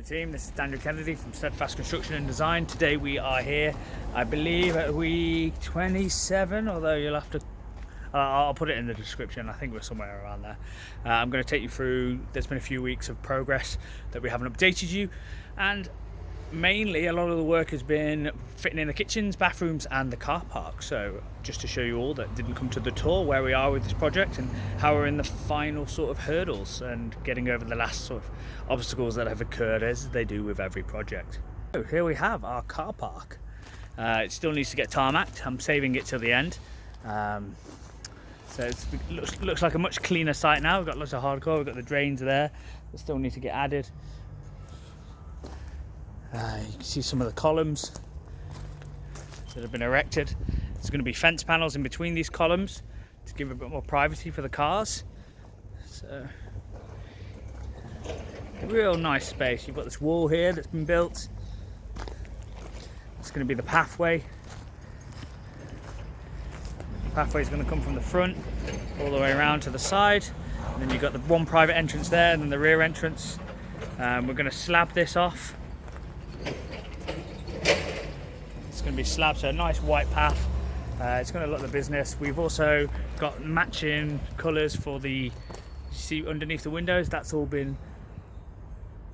team, this is Daniel Kennedy from Steadfast Construction and Design. Today we are here, I believe at week 27, although you'll have to, I'll put it in the description, I think we're somewhere around there. I'm going to take you through, there's been a few weeks of progress that we haven't updated you, and mainly a lot of the work has been fitting in the kitchens, bathrooms and the car park. So just to show you all that didn't come to the tour, where we are with this project and how we're in the final sort of hurdles and getting over the last sort of obstacles that have occurred, as they do with every project. So here we have our car park. It still needs to get tarmacked. I'm saving it till the end. So it looks like a much cleaner site now. We've got lots of hardcore, we've got the drains there that still need to get added. You can see some of the columns that have been erected. There's going to be fence panels in between these columns to give a bit more privacy for the cars. So, a real nice space. You've got this wall here that's been built. It's going to be the pathway. The pathway is going to come from the front all the way around to the side. And then you've got the one private entrance there and then the rear entrance. We're going to slab this off. It's going to be slab, so a nice white path. It's going to look the business. We've also got matching colours for the seat underneath the windows. That's all been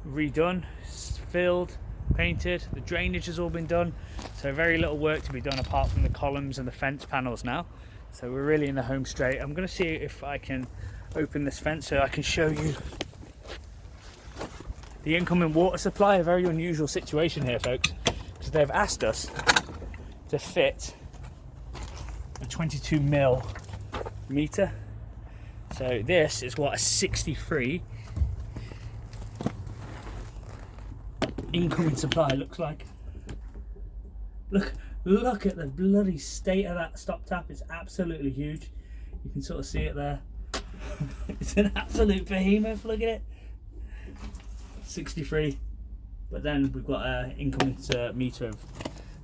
redone, filled, painted. The drainage has all been done. So very little work to be done apart from the columns and the fence panels now. So we're really in the home straight. I'm going to see if I can open this fence so I can show you the incoming water supply. A very unusual situation here, folks, because they've asked us to fit a 22 mil meter. So this is what a 63 incoming supply looks like. Look at the bloody state of that stop tap. It's absolutely huge. You can sort of see it there. It's an absolute behemoth. Look at it. 63, but then we've got an incoming meter of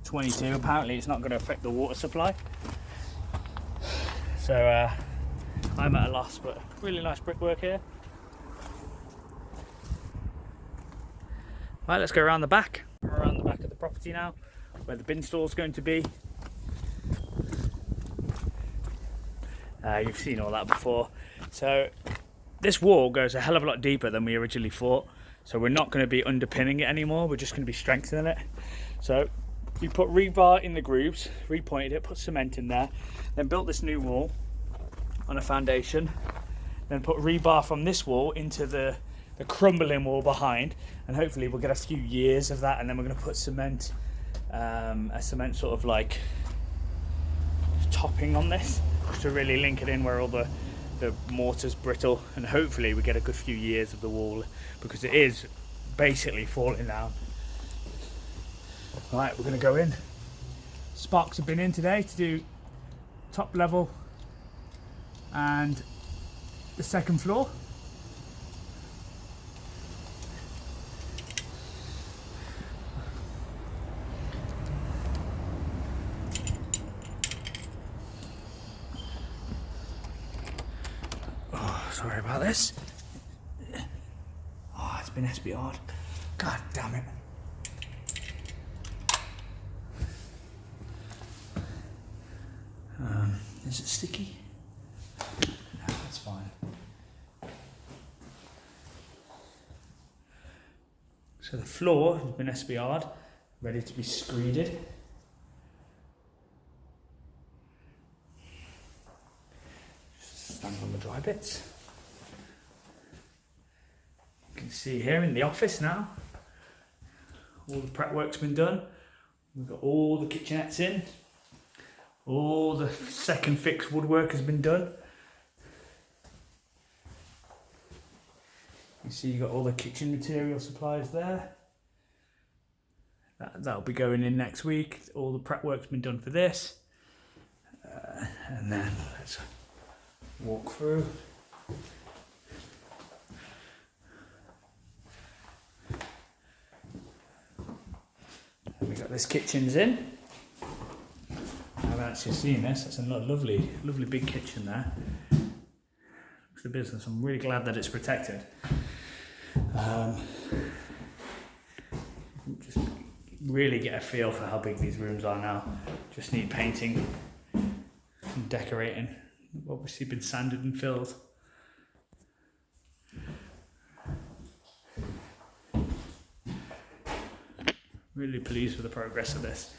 22. Apparently it's not going to affect the water supply, so I'm at a loss, but really nice brickwork here. Right, let's go around the back. We're around the back of the property now, where the bin store is going to be. You've seen all that before. So this wall goes a hell of a lot deeper than we originally thought. So we're not going to be underpinning it anymore, we're just going to be strengthening it. So we put rebar in the grooves, repointed it, put cement in there, then built this new wall on a foundation, then put rebar from this wall into the crumbling wall behind, and hopefully we'll get a few years of that, and then we're going to put cement, a cement sort of like topping on this, just to really link it in where all the mortar's brittle, and hopefully we get a good few years of the wall, because it is basically falling down. Right, we're going to go in. Sparks have been in today to do top level and the second floor. Sorry about this. Oh, it's been SBR'd. God damn it. Is it sticky? No, that's fine. So the floor has been SBR'd, ready to be screeded. Just stand on the dry bits. You can see here in the office now, all the prep work's been done. We've got all the kitchenettes in, all the second fix woodwork has been done. You see you've got all the kitchen material supplies there. That'll be going in next week. All the prep work's been done for this. And then let's walk through. We got this kitchen's in. I haven't actually seen this. That's a lovely big kitchen there. Looks the business. I'm really glad that it's protected. just really get a feel for how big these rooms are now. Just need painting and decorating. Obviously been sanded and filled. Really pleased with the progress of this.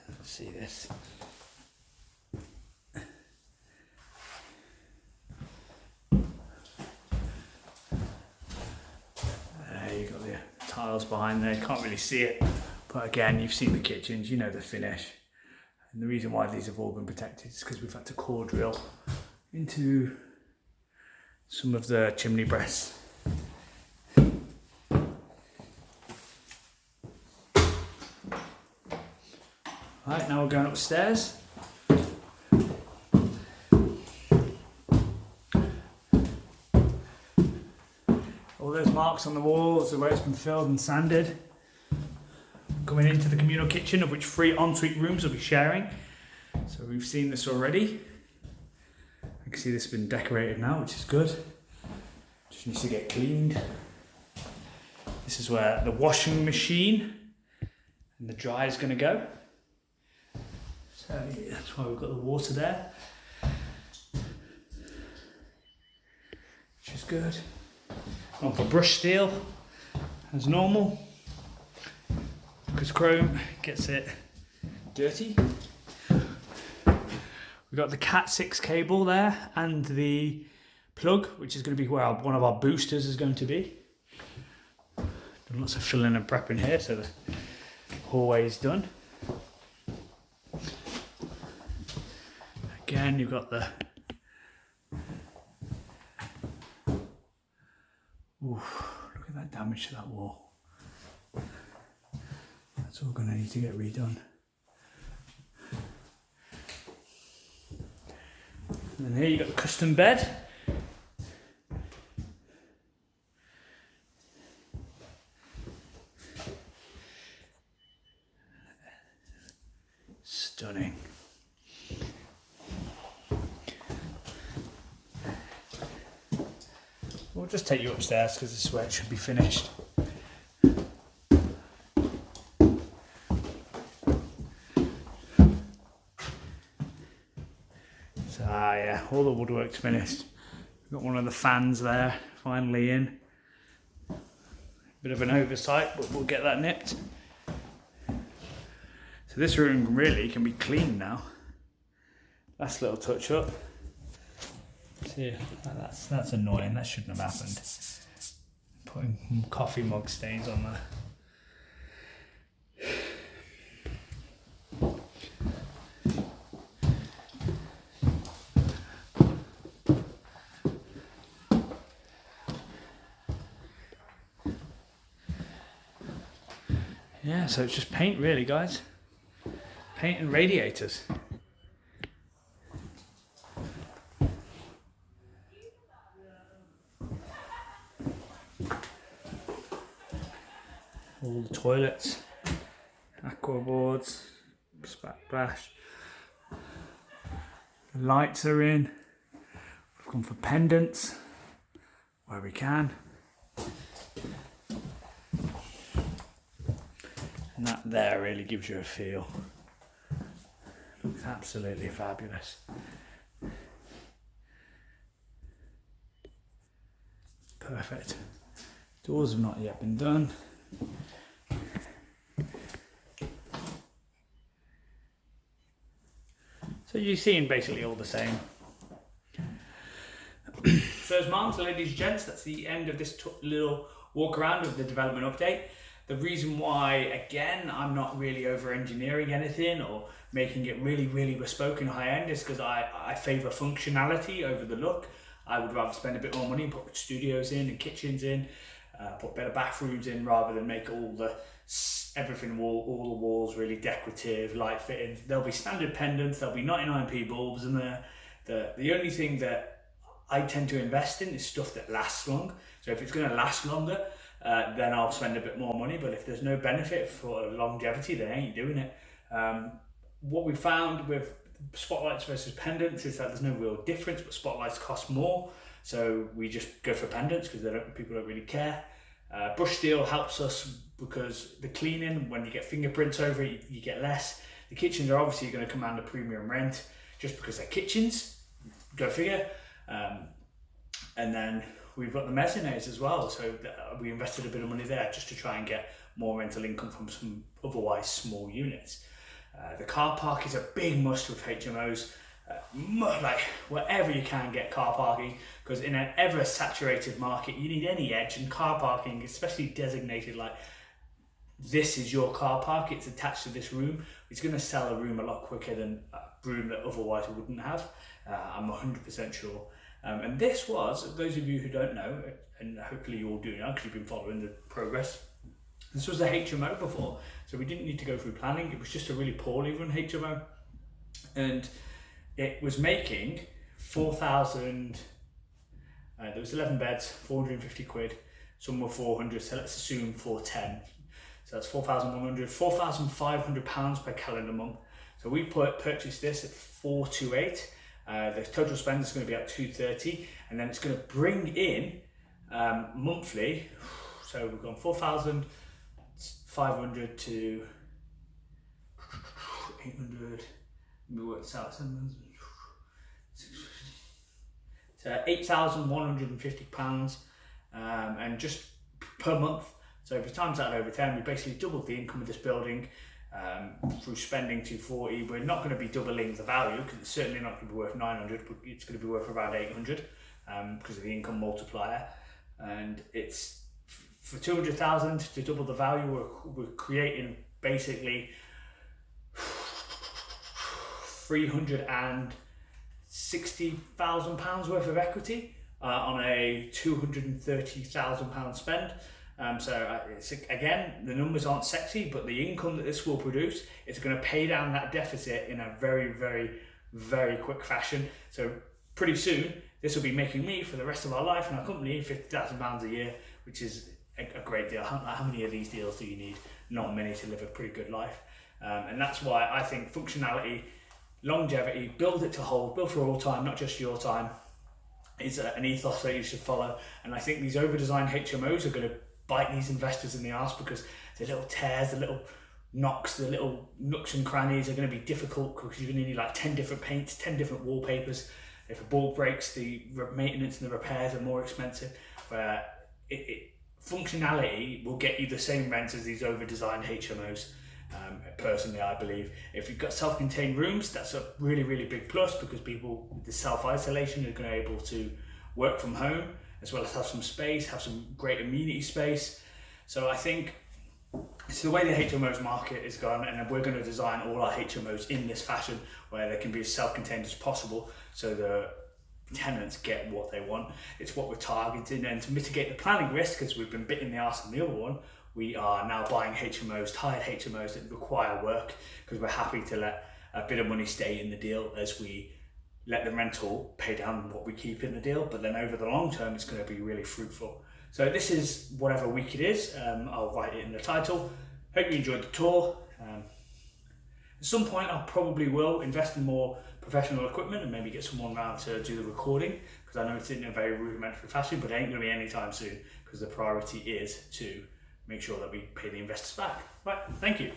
Let's see this. You got the tiles behind there, can't really see it, but again, you've seen the kitchens, you know the finish. And the reason why these have all been protected is because we've had to core drill into some of the chimney breasts. Right, now we're going upstairs. All those marks on the walls are where it's been filled and sanded. Coming into the communal kitchen, of which 3 ensuite rooms will be sharing. So we've seen this already. I can see this has been decorated now, which is good. Just needs to get cleaned. This is where the washing machine and the dryer is going to go. So that's why we've got the water there, which is good. On for brush steel as normal, because chrome gets it dirty. We've got the Cat 6 cable there and the plug, which is going to be where one of our boosters is going to be. Done lots of filling and prepping here, so the hallway is done. Again, you've got the look at that damage to that wall. That's all going to need to get redone. And then here you've got the custom bed. Stunning. We'll just take you upstairs because this is where it should be finished. So yeah, all the woodwork's finished. We've got one of the fans there, finally in. Bit of an oversight, but we'll get that nipped. So this room really can be cleaned now. Last little touch up. See, that's annoying, that shouldn't have happened. Putting coffee mug stains on there. Yeah, so it's just paint really, guys. Paint and radiators. All the toilets, aqua boards, backsplash. The lights are in. We've gone for pendants where we can. And that there really gives you a feel. Looks absolutely fabulous. Perfect. Doors have not yet been done. So you're seeing basically all the same. So as moms, ladies and gents, that's the end of this little walk around of the development update. The reason why, again, I'm not really over engineering anything or making it really, really bespoke and high end is because I favour functionality over the look. I would rather spend a bit more money and put studios in and kitchens in, put better bathrooms in rather than make all the all the walls really decorative, light fitting. There'll be standard pendants, there'll be 99p bulbs in there. The only thing that I tend to invest in is stuff that lasts long. So if it's going to last longer, then I'll spend a bit more money. But if there's no benefit for longevity, then I ain't doing it. What we found with spotlights versus pendants is that there's no real difference, but spotlights cost more. so we just go for pendants because people don't really care. Brush steel helps us because the cleaning, when you get fingerprints over it, you get less. The kitchens are obviously going to command a premium rent just because they're kitchens, go figure. And then we've got the mezzanines as well, so we invested a bit of money there just to try and get more rental income from some otherwise small units. The car park is a big must with HMOs. Like wherever you can get car parking, because in an ever saturated market you need any edge, and car parking, especially designated like this is your car park, it's attached to this room, it's going to sell a room a lot quicker than a room that otherwise wouldn't have. I'm 100% sure. And this was, those of you who don't know, and hopefully you all do now because you've been following the progress, this was a HMO before, so we didn't need to go through planning. It was just a really poorly run HMO, and it was making 4,000, there was 11 beds, 450 quid, some were 400, so let's assume 410. So that's 4,100, 4,500 pounds per calendar month. So we purchased this at 428. The total spend is going to be at 230, and then it's going to bring in monthly. So we've gone 4,500 to 800. We worked this out. So 8,150 pounds, and just per month. So if you times that over 10, we basically doubled the income of this building through spending 240. We're not going to be doubling the value because it's certainly not going to be worth 900, but it's going to be worth around 800 because of the income multiplier. And it's for 200,000 to double the value. We're creating basically 360,000 pounds worth of equity on a 230,000 pound spend. So it's, again, the numbers aren't sexy, but the income that this will produce is going to pay down that deficit in a very, very, very quick fashion. So pretty soon, this will be making me, for the rest of our life and our company, £50,000 a year, which is a great deal. How many of these deals do you need? Not many to live a pretty good life. And that's why I think functionality, longevity, build it to hold, build for all time, not just your time, is an ethos that you should follow. And I think these over-designed HMOs are going to bite these investors in the arse because the little tears, the little knocks, the little nooks and crannies are going to be difficult because you're going to need like 10 different paints, 10 different wallpapers. If a ball breaks, the maintenance and the repairs are more expensive. Where functionality will get you the same rents as these over-designed HMOs. Personally, I believe if you've got self-contained rooms, that's a really, really big plus because people with the self-isolation are going to be able to work from home as well as have some space, have some great amenity space. So I think it's the way the HMOs market is going, and we're going to design all our HMOs in this fashion where they can be as self-contained as possible so the tenants get what they want. It's what we're targeting, and to mitigate the planning risk, because we've been bit in the arse on the other one, we are now buying HMOs, tired HMOs that require work, because we're happy to let a bit of money stay in the deal as we let the rental pay down what we keep in the deal, but then over the long term it's going to be really fruitful. So this is whatever week it is. I'll write it in the title. Hope you enjoyed the tour. At some point I probably will invest in more professional equipment and maybe get someone around to do the recording, because I know it's in a very rudimentary fashion, but it ain't going to be anytime soon because the priority is to make sure that we pay the investors back. Right, thank you.